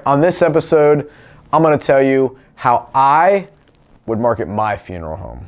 On this episode, I'm going to tell you how I would market my funeral home.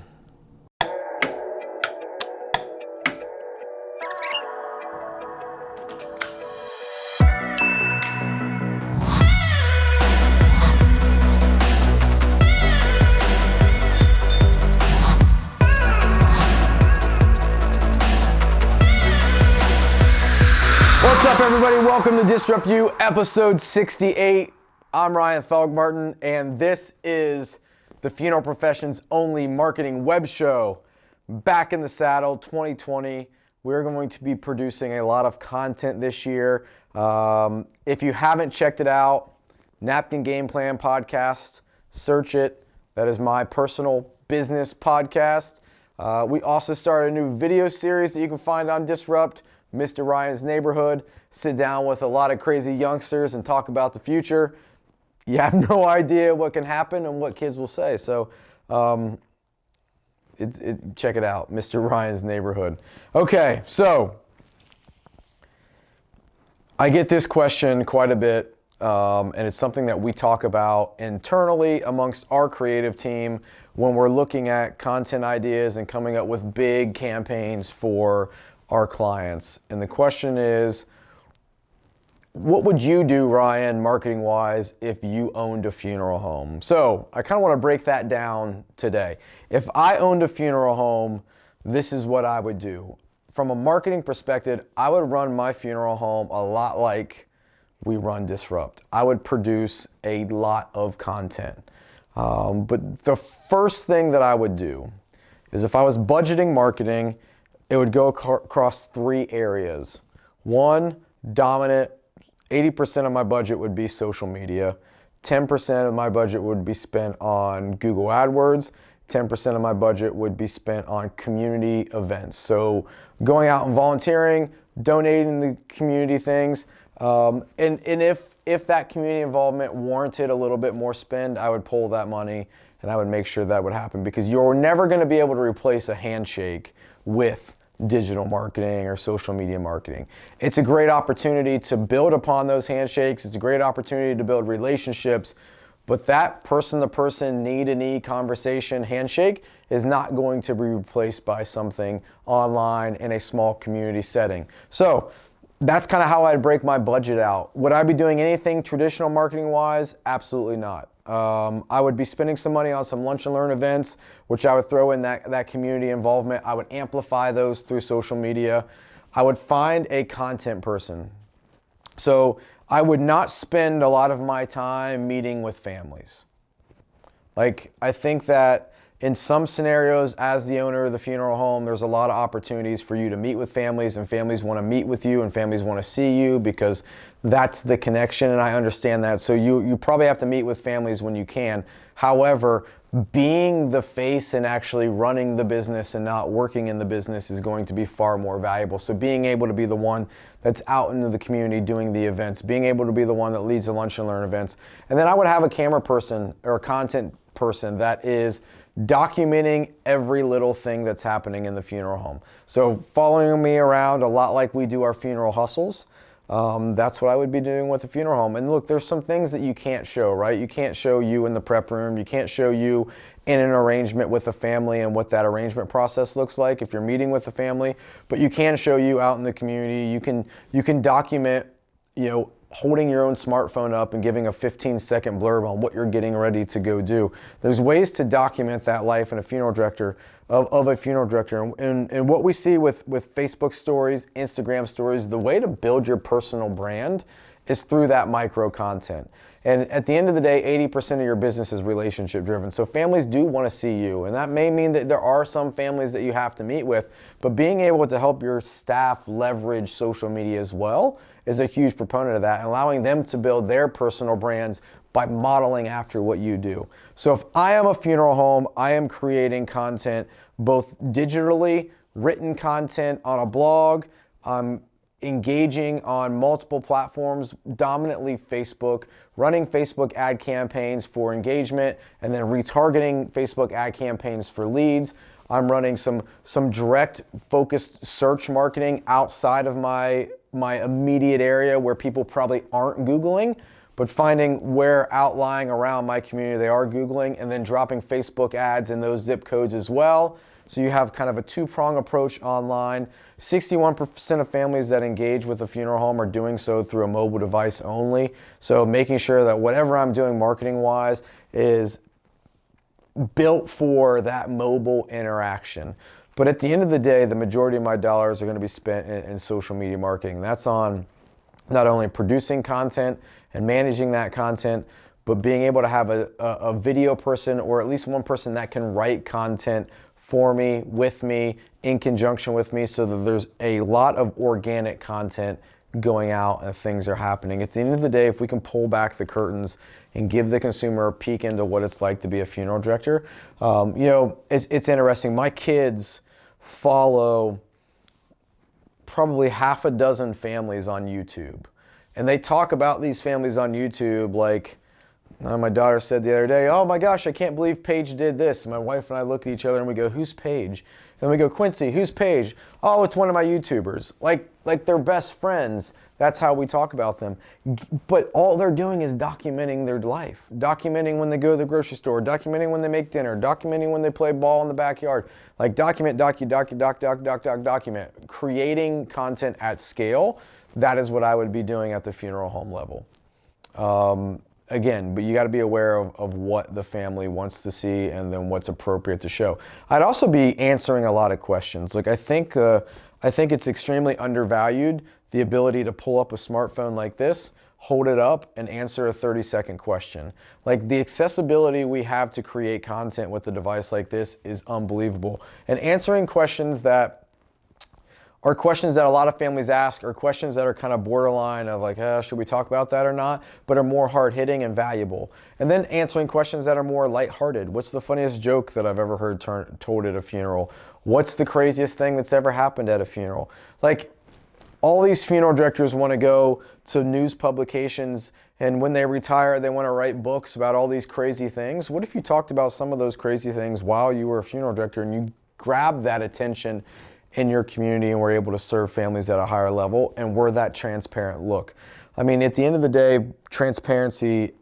What's up, everybody? Welcome to DISRUPTu, episode 68. I'm Ryan Thogmartin, and this is the funeral profession's only marketing web show. Back in the saddle, 2020. We're going to be producing a lot of content this year. If you haven't checked it out, Napkin Game Plan Podcast, search it. That is my personal business podcast. We also started a new video series that you can find on Disrupt, Mr. Ryan's Neighborhood. Sit down with a lot of crazy youngsters and talk about the future. You have no idea what can happen and what kids will say. So check it out, Mr. Ryan's Neighborhood. Okay, so I get this question quite a bit, and it's something that we talk about internally amongst our creative team when we're looking at content ideas and coming up with big campaigns for our clients. And the question is, what would you do, Ryan, marketing-wise, if you owned a funeral home? So I kind of want to break that down today. If I owned a funeral home, this is what I would do. From a marketing perspective, I would run my funeral home a lot like we run Disrupt. I would produce a lot of content. But the first thing that I would do is, if I was budgeting marketing, it would go across three areas. One, dominant, 80% of my budget would be social media. 10% of my budget would be spent on Google AdWords. 10% of my budget would be spent on community events. So going out and volunteering, donating the community things. And if that community involvement warranted a little bit more spend, I would pull that money and I would make sure that would happen, because you're never going to be able to replace a handshake with digital marketing or social media marketing. It's a great opportunity to build upon those handshakes. It's a great opportunity to build relationships, but that person-to-person, knee-to-knee conversation handshake is not going to be replaced by something online in a small community setting. So that's kind of how I'd break my budget out. Would I be doing anything traditional marketing-wise? Absolutely not. I would be spending some money on some lunch and learn events, which I would throw in that community involvement. I would amplify those through social media. I would find a content person. So I would not spend a lot of my time meeting with families. Like, I think that in some scenarios, as the owner of the funeral home, there's a lot of opportunities for you to meet with families, and families want to meet with you, and families want to see you, because that's the connection, and I understand that. So you probably have to meet with families when you can. However, being the face and actually running the business and not working in the business is going to be far more valuable. So being able to be the one that's out into the community doing the events, being able to be the one that leads the lunch and learn events. And then I would have a camera person or a content person that is documenting every little thing that's happening in the funeral home. So following me around a lot like we do our funeral hustles. That's what I would be doing with a funeral home. And look, there's some things that you can't show, right? You can't show you in the prep room. You can't show you in an arrangement with a family and what that arrangement process looks like if you're meeting with the family. But you can show you out in the community. You can document, holding your own smartphone up and giving a 15-second blurb on what you're getting ready to go do. There's ways to document that life in a funeral director, of a funeral director. And what we see with Facebook stories, Instagram stories, the way to build your personal brand is through that micro content. And at the end of the day, 80% of your business is relationship driven. So families do want to see you. And that may mean that there are some families that you have to meet with, but being able to help your staff leverage social media as well is a huge proponent of that, and allowing them to build their personal brands by modeling after what you do. So if I am a funeral home, I am creating content, both digitally, written content on a blog, I'm engaging on multiple platforms, dominantly Facebook, running Facebook ad campaigns for engagement, and then retargeting Facebook ad campaigns for leads. I'm running some direct focused search marketing outside of my immediate area where people probably aren't Googling, but finding where outlying around my community they are Googling, and then dropping Facebook ads in those zip codes as well. So you have kind of a two-prong approach online. 61% of families that engage with a funeral home are doing so through a mobile device only. So making sure that whatever I'm doing marketing-wise is built for that mobile interaction. But at the end of the day, the majority of my dollars are going to be spent in social media marketing. That's on not only producing content and managing that content, but being able to have a video person, or at least one person that can write content for me, with me, in conjunction with me, so that there's a lot of organic content going out and things are happening. At the end of the day, if we can pull back the curtains and give the consumer a peek into what it's like to be a funeral director, it's interesting. My kids follow probably half a dozen families on YouTube, and they talk about these families on YouTube like, my daughter said the other day, oh my gosh, I can't believe Paige did this. And my wife and I look at each other and we go, who's Paige? And we go, Quincy, who's Paige? Oh, it's one of my YouTubers. Like they're best friends. That's how we talk about them. But all they're doing is documenting their life, documenting when they go to the grocery store, documenting when they make dinner, documenting when they play ball in the backyard. Like document, document. Creating content at scale, that is what I would be doing at the funeral home level. Again, but you got to be aware of what the family wants to see and then what's appropriate to show. I'd also be answering a lot of questions. Like I think it's extremely undervalued, the ability to pull up a smartphone like this, hold it up, and answer a 30-second question. Like the accessibility we have to create content with a device like this is unbelievable. And answering questions that are questions that a lot of families ask, or questions that are kind of borderline of like, should we talk about that or not, but are more hard-hitting and valuable. And then answering questions that are more lighthearted. What's the funniest joke that I've ever heard told at a funeral? What's the craziest thing that's ever happened at a funeral? Like, all these funeral directors want to go to news publications, and when they retire, they want to write books about all these crazy things. What if you talked about some of those crazy things while you were a funeral director, and you grabbed that attention in your community and we're able to serve families at a higher level, and we're that transparent look? I mean, at the end of the day, transparency,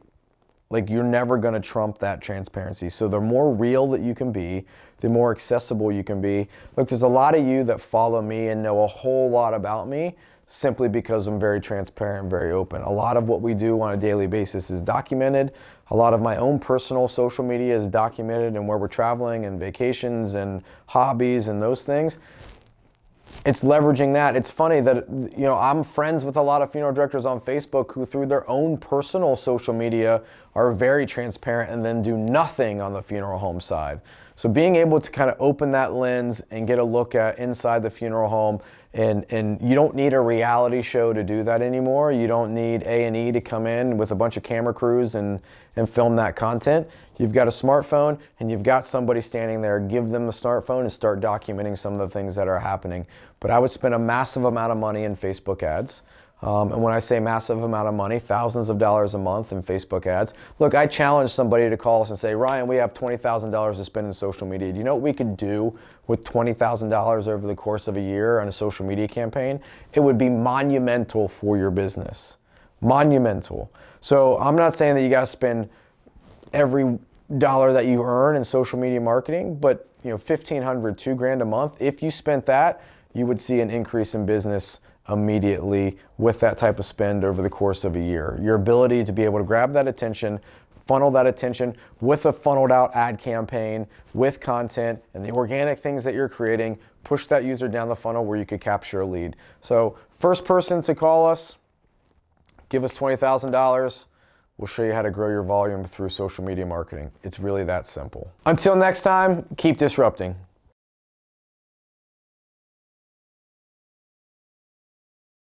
like you're never going to trump that transparency. So the more real that you can be, the more accessible you can be. Look, there's a lot of you that follow me and know a whole lot about me simply because I'm very transparent and very open. A lot of what we do on a daily basis is documented. A lot of my own personal social media is documented, and where we're traveling and vacations and hobbies and those things. It's leveraging that. It's funny that, I'm friends with a lot of funeral directors on Facebook who, through their own personal social media, are very transparent and then do nothing on the funeral home side. So being able to kind of open that lens and get a look at inside the funeral home, and you don't need a reality show to do that anymore. You don't need A&E to come in with a bunch of camera crews and film that content. You've got a smartphone and you've got somebody standing there. Give them the smartphone and start documenting some of the things that are happening. But I would spend a massive amount of money in Facebook ads. And when I say massive amount of money, thousands of dollars a month in Facebook ads. Look, I challenge somebody to call us and say, Ryan, we have $20,000 to spend in social media. Do you know what we could do with $20,000 over the course of a year on a social media campaign? It would be monumental for your business. Monumental. So I'm not saying that you got to spend every dollar that you earn in social media marketing, but $1,500, $2,000 a month. If you spent that, you would see an increase in business immediately with that type of spend over the course of a year. Your ability to be able to grab that attention, funnel that attention with a funneled out ad campaign, with content and the organic things that you're creating, push that user down the funnel where you could capture a lead. So first person to call us, give us $20,000. We'll show you how to grow your volume through social media marketing. It's really that simple. Until next time, keep disrupting.